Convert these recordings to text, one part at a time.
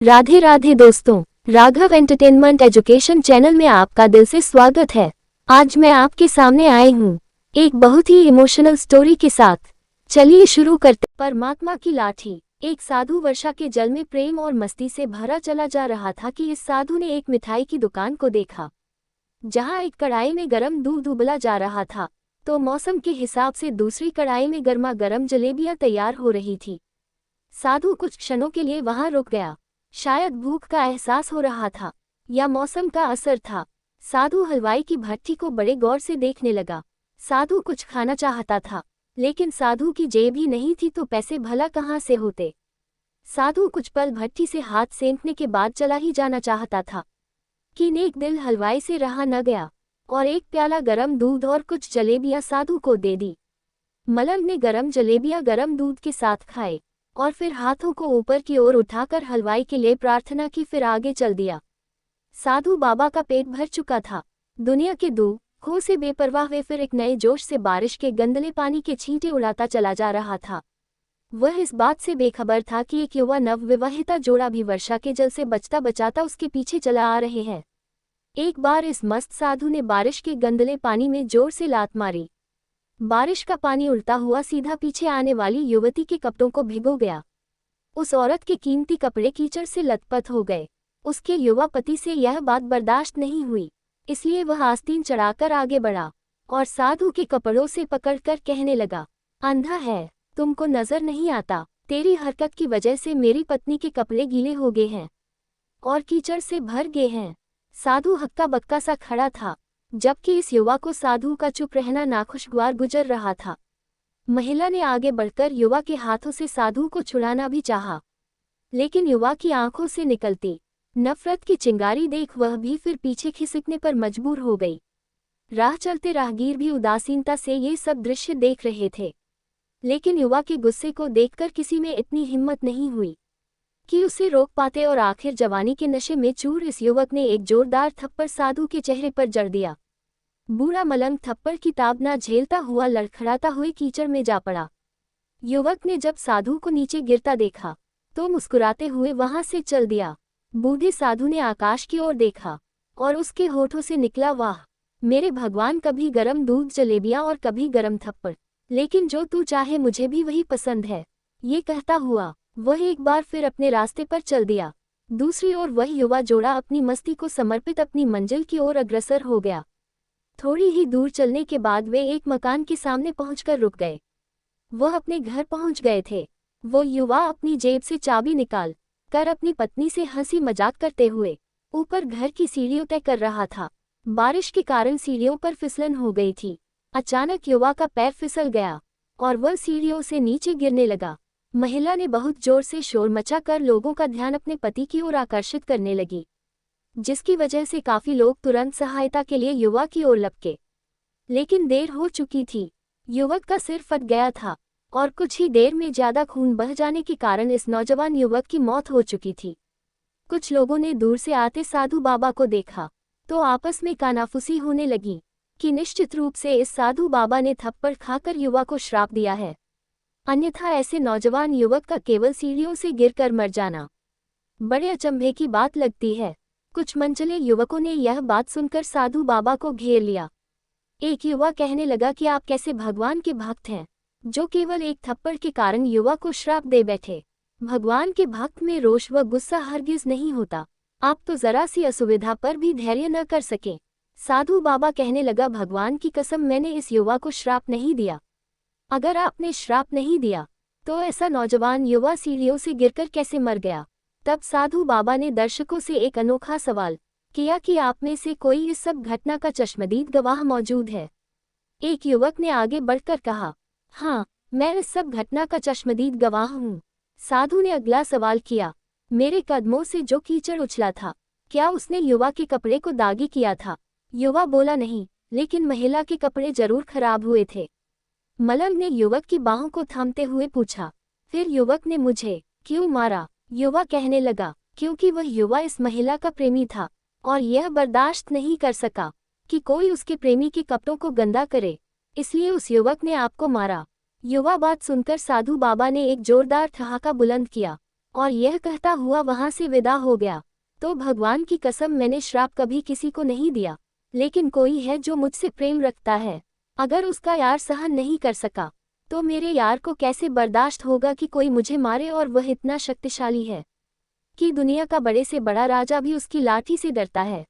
राधे राधे दोस्तों, Raghav entertainment education channel में आपका दिल से स्वागत है। आज मैं आपके सामने आई हूँ एक बहुत ही इमोशनल स्टोरी के साथ। चलिए शुरू करते। परमात्मा की लाठी। एक साधु वर्षा के जल में प्रेम और मस्ती से भरा चला जा रहा था कि इस साधु ने एक मिठाई की दुकान को देखा, जहाँ एक कढ़ाई में गर्म दूध उबला जा रहा था तो मौसम के हिसाब से दूसरी कढ़ाई में गर्मा गर्म जलेबियां तैयार हो रही थी। साधु कुछ क्षणों के लिए वहां रुक गया। शायद भूख का एहसास हो रहा था या मौसम का असर था। साधु हलवाई की भट्टी को बड़े गौर से देखने लगा। साधु कुछ खाना चाहता था, लेकिन साधु की जेब ही नहीं थी तो पैसे भला कहाँ से होते। साधु कुछ पल भट्टी से हाथ सेंकने के बाद चला ही जाना चाहता था कि नेक दिल हलवाई से रहा न गया और एक प्याला गरम दूध और कुछ जलेबियां साधु को दे दी। मलंग ने गरम जलेबियां गरम दूध के साथ खाए और फिर हाथों को ऊपर की ओर उठाकर हलवाई के लिए प्रार्थना की, फिर आगे चल दिया। साधु बाबा का पेट भर चुका था। दुनिया के दुखों से बेपरवाह वे फिर एक नए जोश से बारिश के गंदले पानी के छींटे उड़ाता चला जा रहा था। वह इस बात से बेखबर था कि एक युवा नवविवाहिता जोड़ा भी वर्षा के जल से बचता बचाता उसके पीछे चला आ रहे हैं। एक बार इस मस्त साधु ने बारिश के गंदले पानी में जोर से लात मारी। बारिश का पानी उड़ता हुआ सीधा पीछे आने वाली युवती के कपड़ों को भिगो गया। उस औरत के कीमती कपड़े कीचड़ से लथपथ हो गए। उसके युवा पति से यह बात बर्दाश्त नहीं हुई, इसलिए वह आस्तीन चढ़ाकर आगे बढ़ा और साधु के कपड़ों से पकड़कर कहने लगा, अंधा है, तुमको नजर नहीं आता? तेरी हरकत की वजह से मेरी पत्नी के कपड़े गीले हो गए हैं और कीचड़ से भर गए हैं। साधु हक्का बक्का सा खड़ा था, जबकि इस युवा को साधु का चुप रहना नाखुशगवार गुजर रहा था। महिला ने आगे बढ़कर युवा के हाथों से साधु को छुड़ाना भी चाहा, लेकिन युवा की आंखों से निकलती नफरत की चिंगारी देख वह भी फिर पीछे खिसकने पर मजबूर हो गई। राह चलते राहगीर भी उदासीनता से ये सब दृश्य देख रहे थे, लेकिन युवा के गुस्से को देखकर किसी में इतनी हिम्मत नहीं हुई कि उसे रोक पाते और आखिर जवानी के नशे में चूर इस युवक ने एक जोरदार थप्पड़ साधु के चेहरे पर जड़ दिया। बूढ़ा मलंग थप्पड़ की ताब न झेलता हुआ लड़खड़ाता हुए कीचड़ में जा पड़ा। युवक ने जब साधु को नीचे गिरता देखा तो मुस्कुराते हुए वहां से चल दिया। बूढ़े साधु ने आकाश की ओर देखा और उसके होठों से निकला, वाह मेरे भगवान, कभी गरम दूध जलेबियां और कभी गरम थप्पड़, लेकिन जो तू चाहे मुझे भी वही पसंद है। ये कहता हुआ वह एक बार फिर अपने रास्ते पर चल दिया। दूसरी ओर वह युवा जोड़ा अपनी मस्ती को समर्पित अपनी मंजिल की ओर अग्रसर हो गया। थोड़ी ही दूर चलने के बाद वे एक मकान के सामने पहुंचकर रुक गए। वह अपने घर पहुंच गए थे। वो युवा अपनी जेब से चाबी निकाल कर अपनी पत्नी से हंसी मजाक करते हुए ऊपर घर की सीढ़ियों तय कर रहा था। बारिश के कारण सीढ़ियों पर फिसलन हो गई थी। अचानक युवा का पैर फिसल गया और वह सीढ़ियों से नीचे गिरने लगा। महिला ने बहुत जोर से शोर मचाकर लोगों का ध्यान अपने पति की ओर आकर्षित करने लगी, जिसकी वजह से काफी लोग तुरंत सहायता के लिए युवा की ओर लपके, लेकिन देर हो चुकी थी। युवक का सिर फट गया था और कुछ ही देर में ज्यादा खून बह जाने के कारण इस नौजवान युवक की मौत हो चुकी थी। कुछ लोगों ने दूर से आते साधु बाबा को देखा तो आपस में कानाफूसी होने लगी कि निश्चित रूप से इस साधु बाबा ने थप्पड़ खाकर युवा को श्राप दिया है, अन्यथा ऐसे नौजवान युवक का केवल सीढ़ियों से गिरकर मर जाना बड़े अचंभे की बात लगती है। कुछ मनचले युवकों ने यह बात सुनकर साधु बाबा को घेर लिया। एक युवा कहने लगा कि आप कैसे भगवान के भक्त हैं, जो केवल एक थप्पड़ के कारण युवा को श्राप दे बैठे। भगवान के भक्त में रोष व गुस्सा हरगिज नहीं होता। आप तो जरा सी असुविधा पर भी धैर्य न कर सके। साधु बाबा कहने लगा, भगवान की कसम, मैंने इस युवा को श्राप नहीं दिया। अगर आपने श्राप नहीं दिया तो ऐसा नौजवान युवा सीढ़ियों से गिरकर कैसे मर गया? तब साधु बाबा ने दर्शकों से एक अनोखा सवाल किया कि आप में से कोई इस सब घटना का चश्मदीद गवाह मौजूद है? एक युवक ने आगे बढ़कर कहा, हाँ, मैं इस सब घटना का चश्मदीद गवाह हूँ। साधु ने अगला सवाल किया, मेरे कदमों से जो कीचड़ उछला था, क्या उसने युवा के कपड़े को दागी किया था? युवा बोला, नहीं, लेकिन महिला के कपड़े जरूर खराब हुए थे। मलंग ने युवक की बाहों को थामते हुए पूछा, फिर युवक ने मुझे क्यों मारा? युवा कहने लगा, क्योंकि वह युवा इस महिला का प्रेमी था और यह बर्दाश्त नहीं कर सका कि कोई उसके प्रेमी के कपड़ों को गंदा करे, इसलिए उस युवक ने आपको मारा। युवा बात सुनकर साधु बाबा ने एक जोरदार ठहाका बुलंद किया और यह कहता हुआ वहां से विदा हो गया। तो भगवान की कसम, मैंने श्राप कभी किसी को नहीं दिया, लेकिन कोई है जो मुझसे प्रेम रखता है। अगर उसका यार सहन नहीं कर सका तो मेरे यार को कैसे बर्दाश्त होगा कि कोई मुझे मारे, और वह इतना शक्तिशाली है कि दुनिया का बड़े से बड़ा राजा भी उसकी लाठी से डरता है।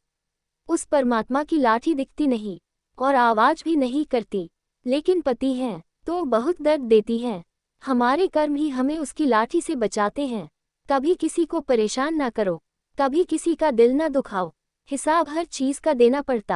उस परमात्मा की लाठी दिखती नहीं और आवाज भी नहीं करती, लेकिन पति हैं तो बहुत दर्द देती हैं। हमारे कर्म ही हमें उसकी लाठी से बचाते हैं। कभी किसी को परेशान ना करो, कभी किसी का दिल ना दुखाओ, हिसाब हर चीज का देना पड़ता।